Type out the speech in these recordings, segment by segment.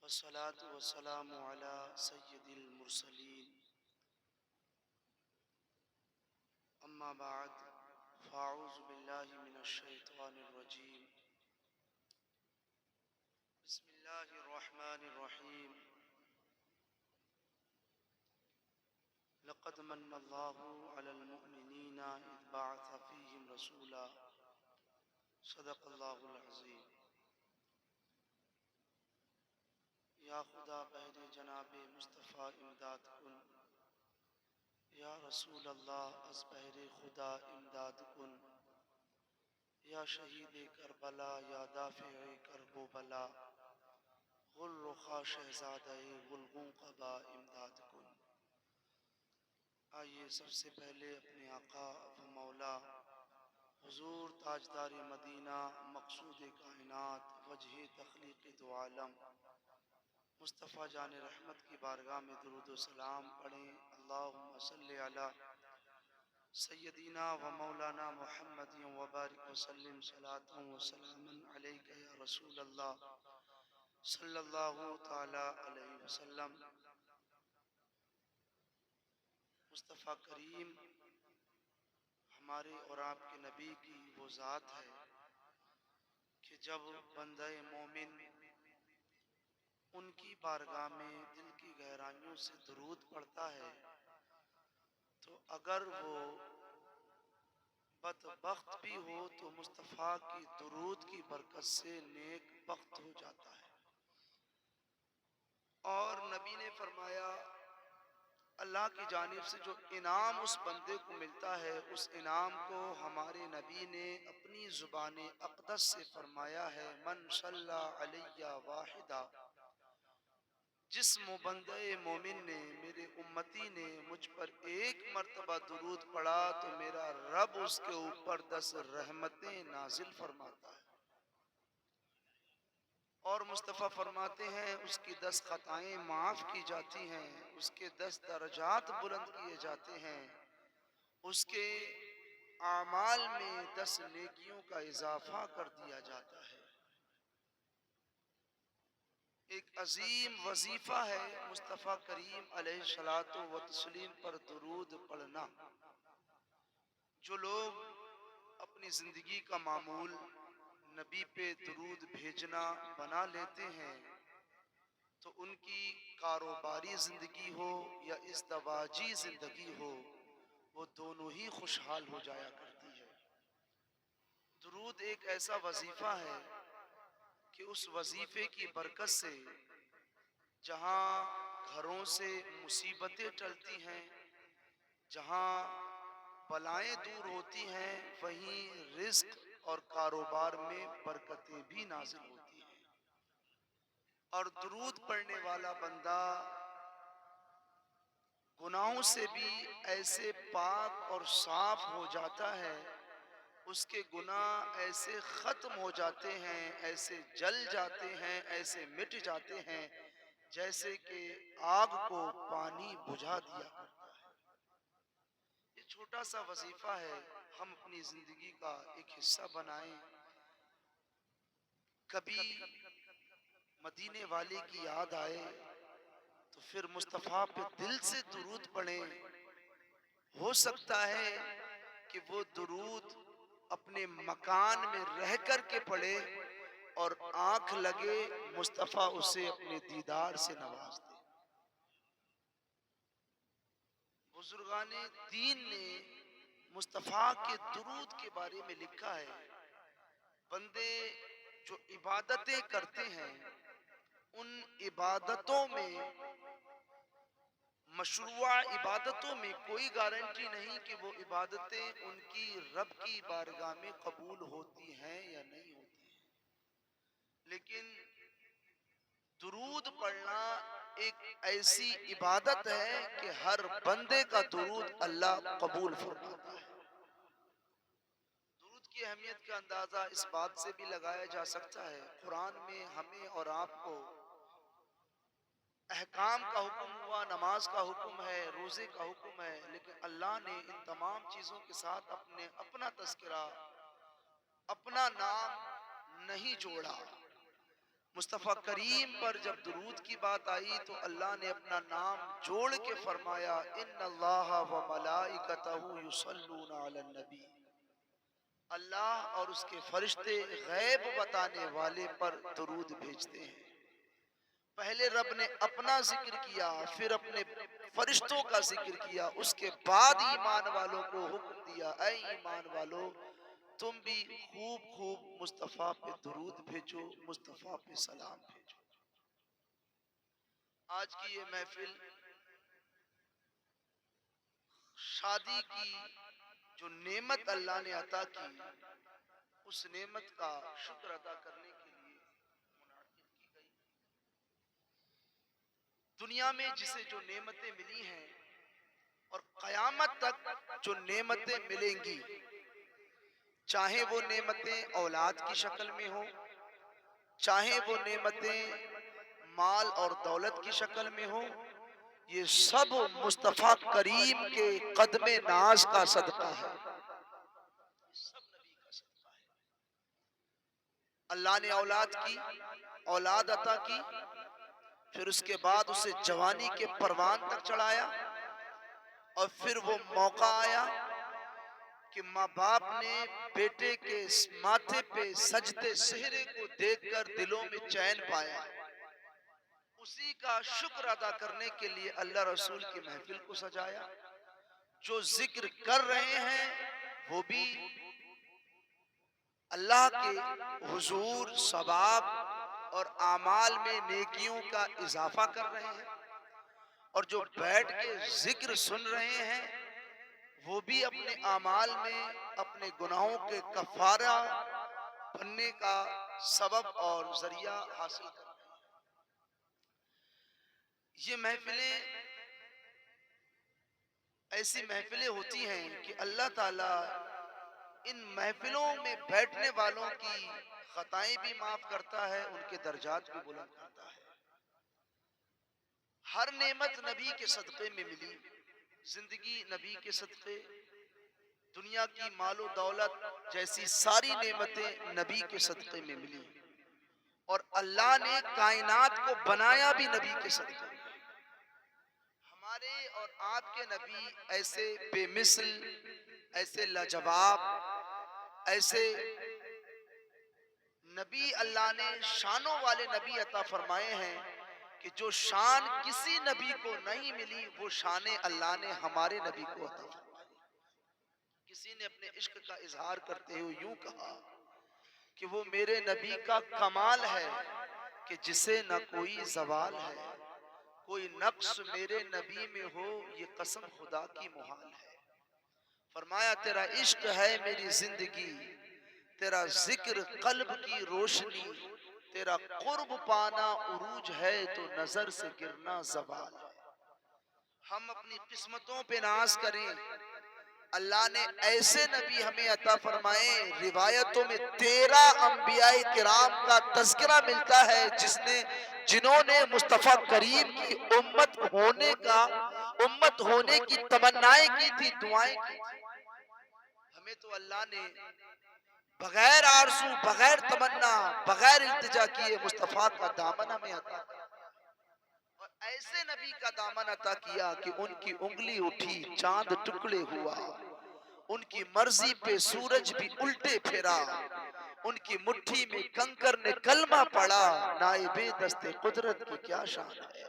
والصلاة والسلام على سيد المرسلين أما بعد فأعوذ بالله من الشيطان الرجيم بسم الله الرحمن الرحيم لقد من الله على المؤمنين إذ بعث فيهم رسولا صدق الله العظيم. یا خدا بہر جناب مصطفیٰ امداد کن، یا رسول اللہ از بہر خدا امداد کن، یا شہید کربلا یا دافع کرب و بلا، غل رخا شہزادہ غلغوں قبا امداد کن. آئیے سب سے پہلے اپنے آقا و مولا حضور تاجدار مدینہ مقصود کائنات وجہ تخلیق دو عالم مصطفیٰ جان رحمت کی بارگاہ میں درود و سلام پڑھیں. اللہم صلی علی سیدنا و مولانا محمد وبارک وسلم صلاۃ و سلام علیک یا رسول اللہ صلی اللہ تعالی علیہ وسلم. مصطفیٰ کریم ہمارے اور آپ کے نبی کی وہ ذات ہے کہ جب بندہ مومن ان کی بارگاہ میں دل کی گہرائیوں سے درود پڑھتا ہے تو اگر وہ بدبخت بھی ہو تو مصطفیٰ کی درود کی برکت سے نیک بخت ہو جاتا ہے. اور نبی نے فرمایا اللہ کی جانب سے جو انعام اس بندے کو ملتا ہے اس انعام کو ہمارے نبی نے اپنی زبان اقدس سے فرمایا ہے من صلی علیہ واحدہ، جس بندہ مومن نے میرے امتی نے مجھ پر ایک مرتبہ درود پڑھا تو میرا رب اس کے اوپر 10 رحمتیں نازل فرماتا ہے. اور مصطفیٰ فرماتے ہیں اس کی 10 خطائیں معاف کی جاتی ہیں، اس کے 10 درجات بلند کیے جاتے ہیں، اس کے اعمال میں 10 نیکیوں کا اضافہ کر دیا جاتا ہے. ایک عظیم وظیفہ ہے مصطفیٰ کریم علیہ الصلوۃ والتسلیم پر درود پڑھنا. جو لوگ اپنی زندگی کا معمول نبی پہ درود بھیجنا بنا لیتے ہیں تو ان کی کاروباری زندگی ہو یا ازدواجی زندگی ہو وہ دونوں ہی خوشحال ہو جایا کرتی ہے. درود ایک ایسا وظیفہ ہے کہ اس وظیفے کی برکت سے جہاں گھروں سے مصیبتیں ٹلتی ہیں، جہاں بلائیں دور ہوتی ہیں، وہیں رزق اور کاروبار میں برکتیں بھی نازل ہوتی ہیں. اور درود پڑھنے والا بندہ گناہوں سے بھی ایسے پاک اور صاف ہو جاتا ہے، اس کے گناہ ایسے ختم ہو جاتے ہیں، ایسے جل جاتے ہیں، ایسے مٹ جاتے ہیں جیسے کہ آگ کو پانی بجھا دیا کرتا ہے. یہ چھوٹا سا وظیفہ ہے، ہم اپنی زندگی کا ایک حصہ بنائیں. کبھی مدینے والے کی یاد آئے تو پھر مصطفیٰ پہ دل سے درود پڑھیں. ہو سکتا ہے کہ وہ درود اپنے مکان میں رہ کر کے پڑھے اور آنکھ لگے مصطفیٰ اسے اپنے دیدار سے نواز دے. بزرگان دین نے مصطفیٰ کے درود کے بارے میں لکھا ہے بندے جو عبادتیں کرتے ہیں ان عبادتوں میں مشروع عبادتوں میں کوئی گارنٹی نہیں کہ وہ عبادتیں ان کی رب کی بارگاہ میں قبول ہوتی ہیں یا نہیں ہوتی ہیں، لیکن درود پڑھنا ایک ایسی عبادت ہے کہ ہر بندے کا درود اللہ قبول فرماتا ہے. درود کی اہمیت کا اندازہ اس بات سے بھی لگایا جا سکتا ہے قرآن میں ہمیں اور آپ کو احکام کا حکم ہوا، نماز کا حکم ہے، روزے کا حکم ہے، لیکن اللہ نے ان تمام چیزوں کے ساتھ اپنا تذکرہ، اپنا نام نہیں جوڑا. مصطفیٰ کریم پر جب درود کی بات آئی تو اللہ نے اپنا نام جوڑ کے فرمایا ان اللہ و ملائکتہ یصلون علی النبی، اللہ اور اس کے فرشتے غیب بتانے والے پر درود بھیجتے ہیں۔ پہلے رب نے اپنا ذکر کیا، پھر اپنے فرشتوں کا ذکر کیا، اس کے بعد ایمان والوں کو حکم دیا اے ایمان والو تم بھی خوب خوب مصطفیٰ پہ درود بھیجو، مصطفیٰ پہ سلام بھیجو۔ آج کی یہ محفل شادی کی جو نعمت اللہ نے عطا کی، اس نعمت کا شکر ادا کرنے کے لیے منعقد کی گئی۔ دنیا میں جسے جو نعمتیں ملی ہیں اور قیامت تک جو نعمتیں ملیں گی، چاہے وہ نعمتیں اولاد کی شکل میں ہوں، چاہے وہ نعمتیں مال اور دولت کی شکل میں ہوں، یہ سب مصطفیٰ کریم کے قدم ناز کا صدقہ ہے، سب نبی کا صدقہ ہے۔ اللہ نے اولاد عطا کی، پھر اس کے بعد اسے جوانی کے پروان تک چڑھایا، اور پھر وہ موقع آیا کہ ماں باپ نے بیٹے کے ماتھے پہ سجدے سہرے کو دیکھ کر دلوں میں چین پایا، اسی کا شکر ادا کرنے کے لیے اللہ رسول کی محفل کو سجایا۔ جو ذکر کر رہے ہیں وہ بھی اللہ کے حضور ثواب اور اعمال میں نیکیوں کا اضافہ کر رہے ہیں، اور جو بیٹھ کے ذکر سن رہے ہیں وہ بھی اپنے اعمال میں اپنے گناہوں کے کفارہ بننے کا سبب اور ذریعہ حاصل کر رہے ہیں۔ یہ محفلیں ایسی محفلیں ہوتی ہیں کہ اللہ تعالیٰ ان محفلوں میں بیٹھنے والوں کی خطائیں بھی معاف کرتا ہے، ان کے درجات بھی بلند کرتا ہے۔ ہر نعمت نبی کے صدقے میں ملی، زندگی نبی کے صدقے، دنیا کی مال و دولت جیسی ساری نعمتیں نبی کے صدقے میں ملی، اور اللہ نے کائنات کو بنایا بھی نبی کے صدقے میں۔ ہمارے اور آپ کے نبی ایسے بے مثل، ایسے لاجواب، ایسے نبی اللہ نے شانوں والے نبی عطا فرمائے ہیں کہ جو شان کسی نبی کو نہیں ملی وہ شان اللہ نے ہمارے نبی کو عطا فرمائی۔ کسی نے اپنے عشق کا اظہار کرتے ہوئے یوں کہا کہ وہ میرے نبی کا کمال ہے کہ جسے نہ کوئی زوال ہے، کوئی نقص میرے نبی میں ہو یہ قسم خدا کی محال ہے۔ فرمایا تیرا عشق ہے میری زندگی، تیرا ذکر قلب کی روشنی، تیرا قرب پانا عروج ہے تو نظر سے گرنا زوال ہے۔ ہم اپنی قسمتوں پہ ناز کریں، اللہ نے ایسے نبی ہمیں عطا فرمائے۔ روایتوں میں 13 انبیاء کرام کا تذکرہ ملتا ہے جنہوں نے مصطفیٰ کریم کی امت ہونے کی تمنائیں کی تھی، دعائیں کی تھی۔ ہمیں تو اللہ نے بغیر آرزو، بغیر تمنا، بغیر التجا کیے مصطفیٰ کا دامن ہمیں عطا کیا، اور ایسے نبی کا دامن عطا کیا کہ ان کی انگلی اٹھی چاند ٹکڑے ہوا، ان کی مرضی پہ سورج بھی الٹے پھرا، ان کی مٹھی میں کنکر نے کلمہ پڑا، نائب دست قدرت کی کیا شان ہے۔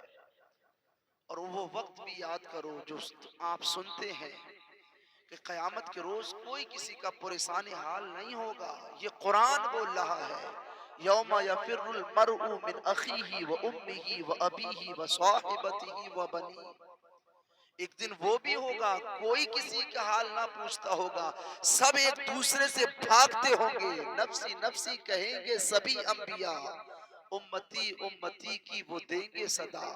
اور وہ وقت بھی یاد کرو جو آپ سنتے ہیں کہ قیامت کے روز کوئی کسی کا پریشان حال نہیں ہوگا۔ یہ قرآن بول رہا ہے یوم یفر المرء من اخیہ و امہ و ابیہ و صاحبتہ و بنیہ۔ ایک دن وہ بھی ہوگا کوئی کسی کا حال نہ پوچھتا ہوگا، سب ایک دوسرے سے بھاگتے ہوں گے، نفسی نفسی کہیں گے سبھی انبیاء، امتی امتی کی وہ دیں گے صدا،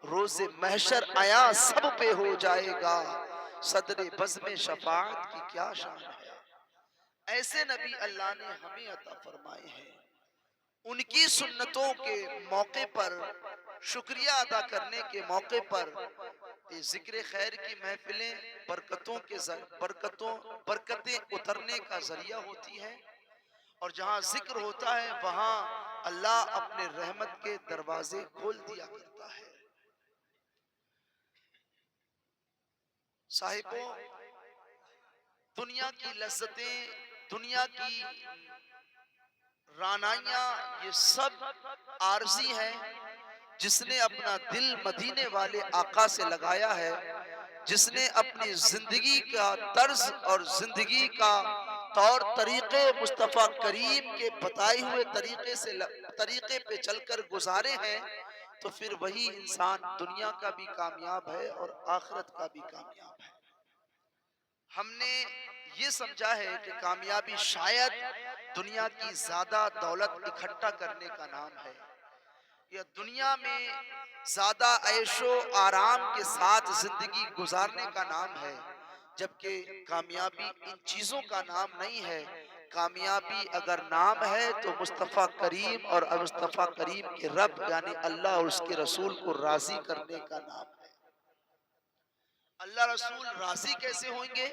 روز محشر آیا سب پہ ہو جائے گا، صدر بزم شفاعت کی کیا شان ہے۔ ایسے نبی اللہ نے ہمیں عطا فرمائے ہیں۔ ان کی سنتوں کے موقع پر، شکریہ ادا کرنے کے موقع پر، ذکر خیر کی محفلیں برکتیں اترنے کا ذریعہ ہوتی ہیں، اور جہاں ذکر ہوتا ہے وہاں اللہ اپنے رحمت کے دروازے کھول دیا کرتا ہے۔ صاحبوں، دنیا کی لذتیں، دنیا کی رعنائیاں، یہ سب عارضی ہیں۔ جس نے اپنا دل مدینے والے آقا سے لگایا ہے، جس نے اپنی زندگی کا طرز اور زندگی کا طور طریقے مصطفیٰ کریم کے بتائے ہوئے طریقے پہ چل کر گزارے ہیں، تو پھر وہی انسان دنیا کا بھی کامیاب ہے اور آخرت کا بھی کامیاب ہے۔ ہم نے یہ سمجھا ہے کہ کامیابی شاید دنیا کی زیادہ دولت اکٹھا کرنے کا نام ہے، یا دنیا میں زیادہ عیش و آرام کے ساتھ زندگی گزارنے کا نام ہے، جبکہ کامیابی ان چیزوں کا نام نہیں ہے۔ کامیابی اگر نام ہے تو مصطفیٰ کریم اور مصطفیٰ کریم کے رب یعنی اللہ اور اس کے رسول کو راضی کرنے کا نام ہے۔ اللہ رسول راضی کیسے ہوئیں گے؟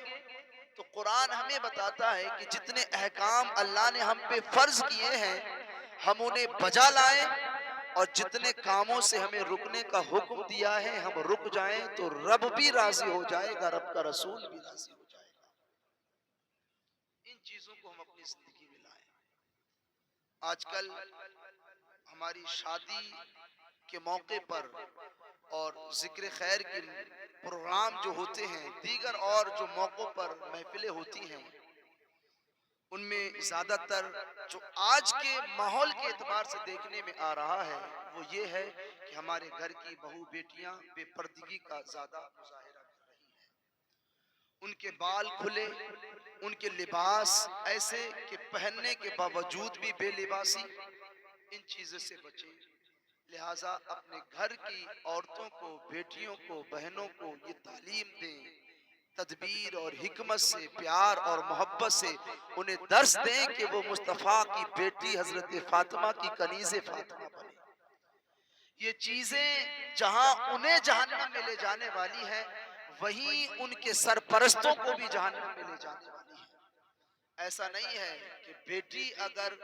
تو قرآن ہمیں بتاتا ہے کہ جتنے احکام اللہ نے ہم پہ فرض کیے ہیں ہم انہیں بجا لائیں، اور جتنے کاموں سے ہمیں رکنے کا حکم دیا ہے ہم رک جائیں، تو رب بھی راضی ہو جائے گا، رب کا رسول بھی راضی ہو جائے گا۔ ان چیزوں کو ہم اپنی زندگی میں لائیں۔ آج کل ہماری شادی کے موقع پر اور ذکر خیر کے پروگرام جو ہوتے ہیں، دیگر اور جو موقعوں پر محفلیں ہوتی ہیں، ان میں زیادہ تر جو آج کے ماحول کے اعتبار سے دیکھنے میں آ رہا ہے وہ یہ ہے کہ ہمارے گھر کی بہو بیٹیاں بے پردگی کا زیادہ مظاہرہ کر رہی ہیں۔ ان کے بال کھلے، ان کے لباس ایسے کہ پہننے کے باوجود بھی بے لباسی، ان چیزوں سے بچیں۔ لہٰذا اپنے گھر کی عورتوں کو، بیٹیوں کو، بہنوں کو یہ تعلیم دیں، تدبیر اور حکمت سے، پیار اور محبت سے انہیں درس دیں کہ وہ مصطفیٰ کی بیٹی حضرت فاطمہ کی کنیز فاطمہ بنے۔ یہ چیزیں جہاں انہیں جہنم میں لے جانے والی ہیں، وہیں ان کے سرپرستوں کو بھی جہنم میں لے جانے والی ہیں۔ ایسا نہیں ہے کہ بیٹی اگر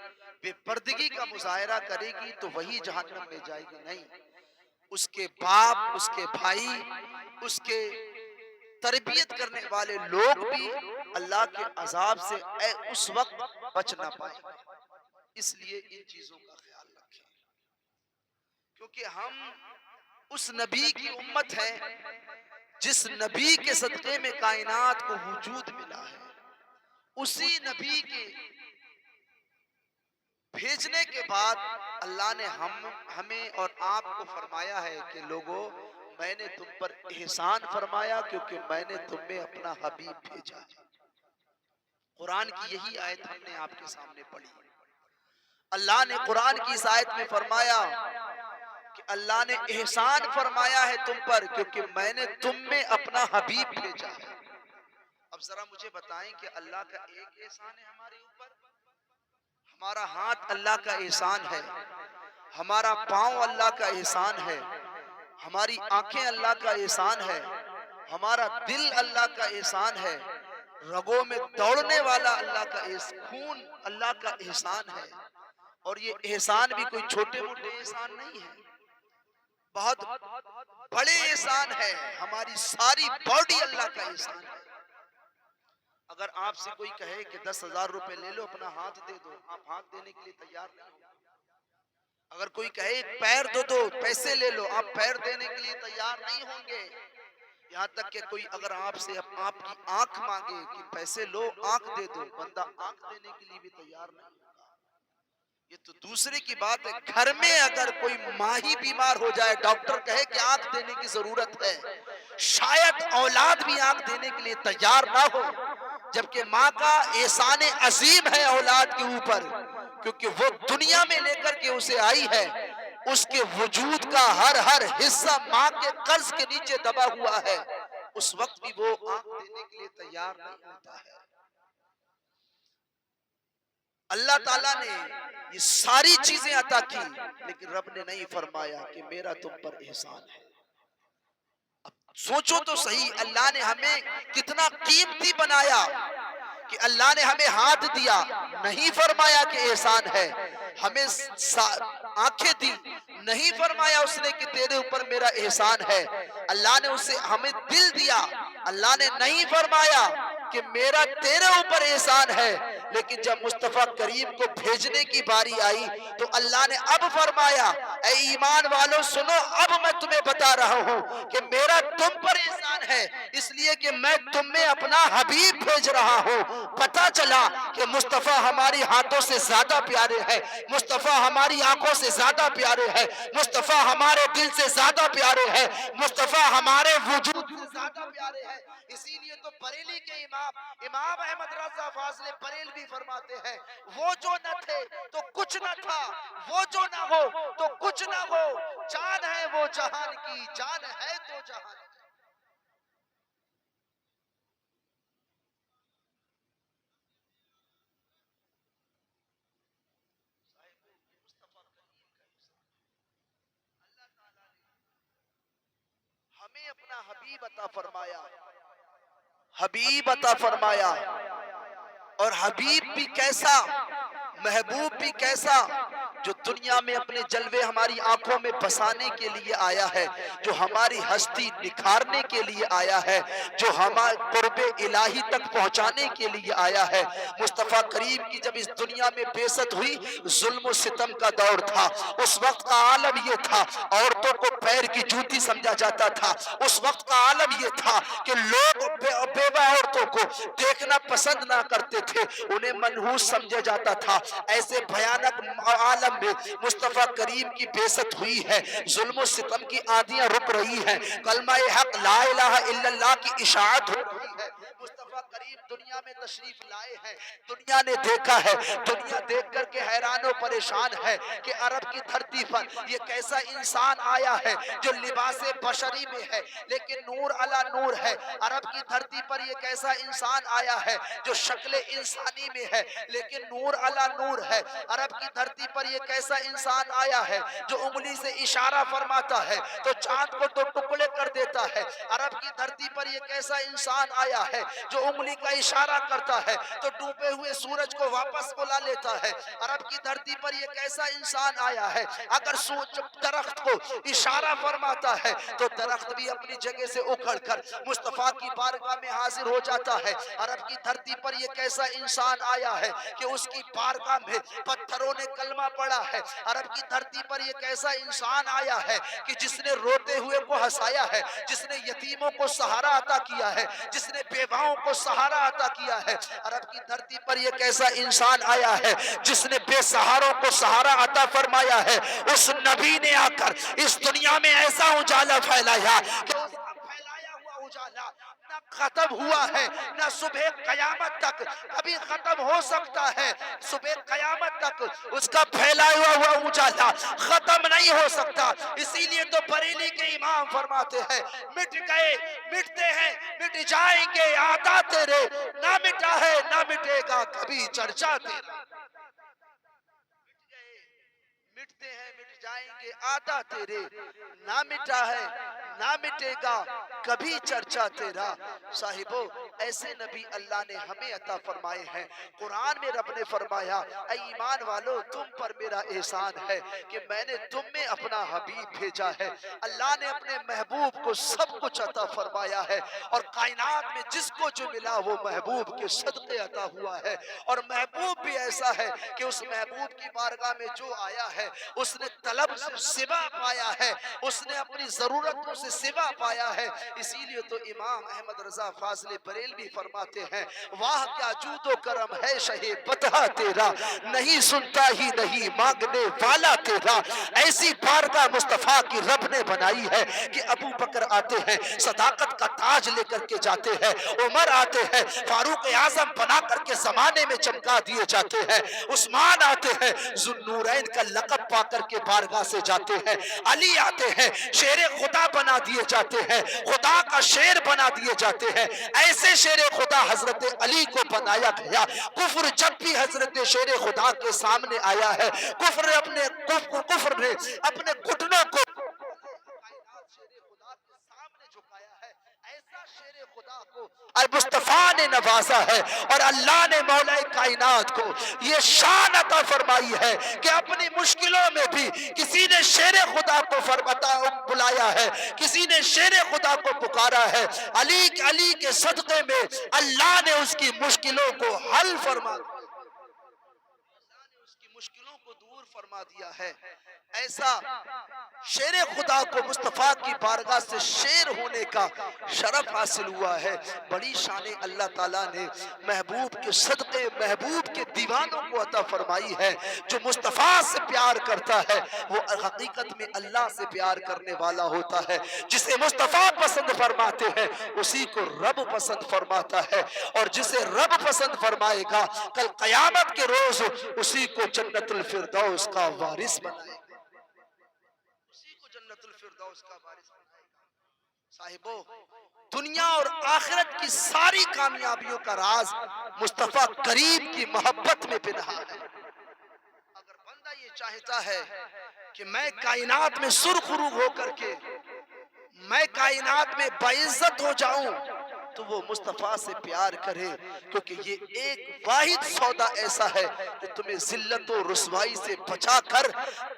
بے پردگی کا مظاہرہ کرے گی تو وہی جہنم میں جائے گی، نہیں، اس کے باپ، اس کے بھائی، اس کے تربیت کرنے والے لوگ بھی اللہ کے عذاب سے اس وقت بچ نہ پائیں گے۔ اس لیے ان چیزوں کا خیال رکھیں، کیونکہ ہم اس نبی کی امت ہیں جس نبی کے صدقے میں کائنات کو وجود ملا ہے۔ اسی نبی کے بھیجنے کے بعد اللہ نے ہمیں اور آپ کو فرمایا ہے کہ لوگوں، میں نے تم پر احسان فرمایا کیونکہ میں نے تم میں اپنا حبیب بھیجا۔ قرآن کی یہی آیت ہم نے آپ کے سامنے پڑھی۔ اللہ نے قرآن کی اس آیت میں فرمایا کہ اللہ نے احسان فرمایا ہے تم پر کیونکہ میں نے تم میں اپنا حبیب بھیجا ہے۔ اب ذرا مجھے بتائیں کہ اللہ کا ایک احسان ہے ہمارے اوپر؟ ہمارا ہاتھ اللہ کا احسان ہے، ہمارا پاؤں اللہ کا احسان ہے، ہماری آنکھیں اللہ کا احسان ہے، ہمارا دل اللہ کا احسان ہے، رگوں میں دوڑنے والا اللہ کا خون اللہ کا احسان ہے۔ اور یہ احسان بھی کوئی چھوٹے موٹے احسان نہیں ہے، بہت بڑے احسان ہے۔ ہماری ساری باڈی اللہ کا احسان ہے۔ اگر آپ سے کوئی کہے کہ 10,000 روپے لے لو اپنا ہاتھ دے دو، آپ ہاتھ دینے کے لیے تیار نہیں ہو۔ اگر کوئی کہے پیر دو دو پیسے لے لو، آپ پیر دینے کے لیے تیار نہیں ہوں گے۔ یہاں تک کہ کوئی اگر آپ سے آپ کی آنکھ مانگے کہ پیسے لو آنکھ دے دو، بندہ آنکھ دینے کے لیے بھی تیار نہیں ہوگا۔ یہ تو دوسرے کی بات ہے، گھر میں اگر کوئی ماں ہی بیمار ہو جائے، ڈاکٹر کہے کہ آنکھ دینے کی ضرورت ہے، شاید اولاد بھی آنکھ دینے کے لیے تیار نہ ہو، جبکہ ماں کا احسان عظیم ہے اولاد کے اوپر، کیونکہ وہ دنیا میں لے کر کے اسے آئی ہے، اس کے وجود کا ہر حصہ ماں کے قرض کے نیچے دبا ہوا ہے، اس وقت بھی وہ آنکھ دینے کے لیے تیار نہیں ہوتا ہے۔ اللہ تعالیٰ نے یہ ساری چیزیں عطا کی، لیکن رب نے نہیں فرمایا کہ میرا تم پر احسان ہے۔ اب سوچو تو صحیح، اللہ نے ہمیں کتنا قیمتی بنایا، کہ اللہ نے ہمیں ہاتھ دیا، نہیں فرمایا کہ احسان ہے. ہمیں آنکھیں دی، نہیں فرمایا اس نے کہ تیرے اوپر میرا احسان ہے. اللہ نے اسے ہمیں دل دیا، اللہ نے نہیں فرمایا کہ میرا تیرے اوپر احسان ہے. لیکن جب مصطفیٰ کریم کو بھیجنے کی باری آئی تو اللہ نے اب فرمایا اے ایمان والوں سنو، اب میں تمہیں بتا رہا ہوں کہ میرا تم پر احسان ہے، اس لیے کہ میں تم میں اپنا حبیب بھیج رہا ہوں. پتا چلا کہ مصطفیٰ ہماری ہاتھوں سے زیادہ پیارے ہیں، مصطفیٰ ہماری آنکھوں سے زیادہ پیارے ہیں، مصطفیٰ ہمارے دل سے زیادہ پیارے ہیں، مصطفیٰ ہمارے وجود سے زیادہ پیارے ہیں. اسی لیے تو بریلی کے امام احمد رضا فاضل بریلوی فرماتے ہیں وہ جو نہ تھے تو کچھ نہ تھا، وہ جو نہ ہو تو کچھ نہ ہو، جان ہے وہ جہان کی، جان ہے تو جہان کی. ہمیں اپنا حبیب عطا فرمایا، حبیب عطا فرمایا. اور حبیب بھی کیسا، محبوب بھی کیسا، جو دنیا میں اپنے جلوے ہماری آنکھوں میں بسانے کے لیے آیا ہے، جو ہماری ہستی نکھارنے کے لیے آیا ہے، جو ہمارے قرب الہی تک پہنچانے کے لیے آیا ہے. مصطفیٰ کریم کی جب اس دنیا میں بعثت ہوئی، ظلم و ستم کا دور تھا. اس وقت کا عالم یہ تھا، عورتوں کو پیر کی جوتی سمجھا جاتا تھا. اس وقت کا عالم یہ تھا کہ لوگ بیوہ عورتوں کو دیکھنا پسند نہ کرتے تھے، انہیں منحوس سمجھا جاتا تھا. ایسے بھیانک عالم میں مصطفیٰ کریم کی بعثت ہوئی ہے. ظلم و ستم کی آندیاں رک رہی ہیں، کلمہ حق لا الہ الا اللہ کی اشاعت ہو رہی ہے. مصطفیٰ کریم دنیا میں تشریف لائے ہیں، دنیا نے دیکھا ہے، دنیا دیکھ کر کے حیران و پریشان ہے کہ عرب کی دھرتی پر یہ کیسا انسان آیا ہے جو لباس بشری میں ہے لیکن نور علی نور ہے. عرب کی دھرتی پر یہ کیسا انسان آیا ہے جو شکل انسانی میں ہے لیکن نور علی نور ہے. عرب کی دھرتی پر یہ کیسا انسان آیا ہے جو انگلی سے اشارہ فرماتا ہے تو چاند کو دو ٹکڑے کر دیتا ہے. عرب کی دھرتی پر یہ کیسا انسان آیا ہے جو انگلی کا اشارہ کرتا ہے تو ڈوبے ہوئے سورج کو واپس بلا لیتا ہے. عرب کی دھرتی پر یہ کیسا انسان آیا ہے، اگر درخت کو اشارہ فرماتا ہے تو درخت بھی اپنی جگہ سے اکھڑ کر مصطفیٰ کی بارگاہ میں حاضر ہو جاتا ہے. عرب کی دھرتی پر یہ کیسا انسان آیا ہے کہ اس کی بارگاہ میں پتھروں نے کلمہ پڑھا ہے. عرب کی دھرتی پر یہ کیسا انسان آیا ہے کہ جس نے روتے ہوئے کو ہنسایا ہے، جس نے یتیموں کو سہارا عطا کیا ہے، جس نے بیواؤں کو سہارا عطا کیا ہے. عرب کی دھرتی پر یہ کیسا انسان آیا ہے جس نے بے سہاروں کو سہارا عطا فرمایا ہے. اس نبی نے آ کر اس دنیا میں ایسا اجالا پھیلایا کہ اس کا پھیلایا ہوا اجالا نہ ختم ہوا ہے، نہ صبح قیامت تک کبھی ختم ہو سکتا ہے. صبح قیامت تک اس کا پھیلایا ہوا اجالا ختم نہیں ہو سکتا. اسی لیے تو بریلی کے امام فرماتے ہیں مٹ گئے مٹتے ہیں مٹ جائیں گے آدھا تیرے، نہ مٹا ہے نہ مٹے گا کبھی چرچا تیرا. مٹتے ہیں مٹ جائیں گے آدھا تیرے، نہ مٹا ہے نہ مٹے گا کبھی چرچا تیرا. صاحبو ایسے نبی اللہ نے ہمیں عطا فرمائے ہیں. قرآن میں رب نے فرمایا اے ایمان والو تم پر میرا احسان ہے کہ میں نے تم میں اپنا حبیب بھیجا ہے. اللہ نے اپنے محبوب کو سب کچھ عطا فرمایا ہے اور کائنات میں جس کو جو ملا وہ محبوب کے صدقے عطا ہوا ہے. اور محبوب بھی ایسا ہے کہ اس محبوب کی بارگاہ میں جو آیا ہے اس نے طلب سے سوا پایا ہے، اس نے اپنی ضرورتوں سے سوا پایا ہے. اسی لیے تو امام احمد رضا فاضل بریلوی فرماتے ہیں واہ کیا جود و کرم ہے شہ بتہ تیرا، نہیں سنتا ہی نہیں مانگنے والا تیرا. ایسی بارگاہ مصطفیٰ کی رب نے بنائی ہے کہ ابو بکر آتے ہیں صداقت کا تاج لے کر کے جاتے ہیں، عمر آتے ہیں فاروق اعظم بنا کر کے زمانے میں چمکا دیے جاتے ہیں، عثمان آتے ہیں ذو النورین کا لقب پا کر کے بارگاہ سے جاتے ہیں، علی آتے ہیں شیر خدا بنا دیے جاتے ہیں، خدا کا شیر بنا دیے جاتے ہیں. ایسے شیر خدا حضرت علی کو بنایا گیا. کفر جب بھی حضرت شیر خدا کے سامنے آیا ہے کفر نے اپنے گھٹنوں کو شیر خدا کے سامنے جھکایا ہے. ایسا شیر خدا کو مصطفیٰ نے نوازا ہے، اور اللہ نے مولا کائنات کو یہ شان عطا فرمائی ہے کہ اپنی مشکلوں میں بھی کسی نے شیر خدا کو بلایا ہے، کسی نے شیر خدا کو پکارا ہے، علی کے صدقے میں اللہ نے اس کی مشکلوں کو حل فرما دیا، اللہ نے اس کی مشکلوں کو دور فرما دیا ہے۔ ایسا شیر خدا کو مصطفیٰ کی بارگاہ سے شیر ہونے کا شرف حاصل ہوا ہے۔ بڑی شان اللہ تعالیٰ نے محبوب کے صدقے، محبوب کے دیوانوں کو عطا فرمائی ہے۔ جو مصطفیٰ سے پیار کرتا ہے وہ حقیقت میں اللہ سے پیار کرنے والا ہوتا ہے۔ جسے مصطفیٰ پسند فرماتے ہیں اسی کو رب پسند فرماتا ہے، اور جسے رب پسند فرمائے گا کل قیامت کے روز اسی کو جنت الفردوس کا وارث بنائے گا، اسی کو جنت الفردوس کا وارث بنائے گا۔ صاحبو، دنیا اور آخرت کی ساری کامیابیوں کا راز مصطفیٰ کریم کی محبت میں پنہاں ہے۔ اگر بندہ یہ چاہتا ہے کہ میں کائنات میں سرخرو ہو کر کے میں کائنات میں باعزت ہو جاؤں تو وہ مصطفیٰ سے پیار کرے، کیونکہ یہ ایک واحد سودا ایسا ہے جو تمہیں ذلت و رسوائی سے بچا کر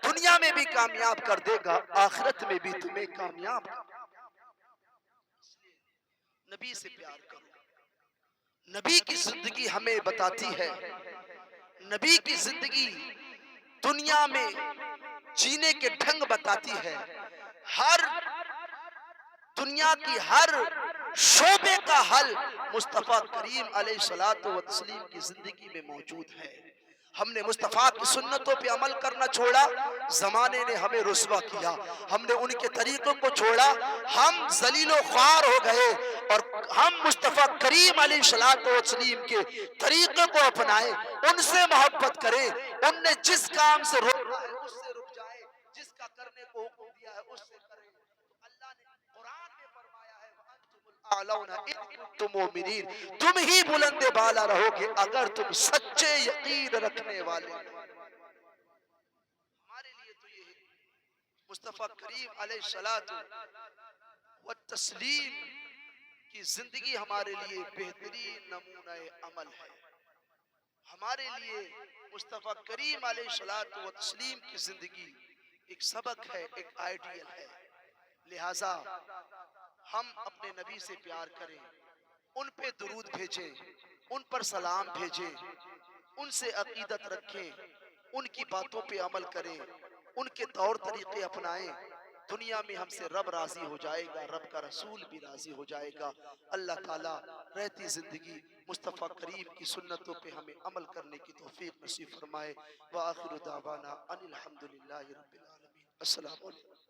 دنیا میں بھی کامیاب کر دے گا، آخرت میں بھی تمہیں کامیاب کر دے گا۔ اس لیے نبی سے پیار کرو۔ نبی کی زندگی ہمیں بتاتی ہے، نبی کی زندگی دنیا میں جینے کے ڈھنگ بتاتی ہے۔ ہر دنیا کی ہر شعبے کا حل مصطفیٰ کریم علیہ الصلوۃ والتسلیم کی زندگی میں موجود ہے۔ ہم نے مصطفیٰ کی سنتوں پہ عمل کرنا چھوڑا، زمانے نے ہمیں رسوا کیا۔ ہم نے ان کے طریقوں کو چھوڑا، ہم ذلیل و خوار ہو گئے، اور ہم مصطفیٰ کریم علیہ الصلوۃ والتسلیم کے طریقے کو اپنائیں، ان سے محبت کریں۔ ان نے جس کام سے روکا ہے اس سے رک جائیں، جس کا کرنے کو حکم دیا ہے اس سے کریں۔ تو اللہ نے قرآن میں فرمایا ہے وَأَنْتُمُ الْأَعْلَوْنَ إِن كُنتُم مُؤْمِنِينَ، تم ہی بلند بالا رہو گے اگر تم سچے یقین رکھنے والے ہو۔ ہمارے لیے تو یہ مصطفیٰ کریم علیہ الصلوۃ والتسلیم کی زندگی ہمارے لیے بہترین نمونہ عمل ہے۔ ہمارے لیے مصطفیٰ کریم علیہ الصلوۃ والتسلیم کی زندگی ایک سبق ہے، ایک آئیڈیل ہے۔ لہٰذا ہم اپنے نبی سے پیار کریں، ان پہ درود بھیجیں، ان پر سلام بھیجیں، ان سے عقیدت رکھیں، ان کی باتوں پہ عمل کریں، ان کے طور طریقے اپنائیں۔ دنیا میں ہم سے رب راضی ہو جائے گا، رب کا رسول بھی راضی ہو جائے گا۔ اللہ تعالیٰ رہتی زندگی مصطفیٰ کریم کی سنتوں پہ ہمیں عمل کرنے کی توفیق نصیب فرمائے۔ وآخر دعوانا ان الحمدللہ رب العالمین۔ السلام علیکم۔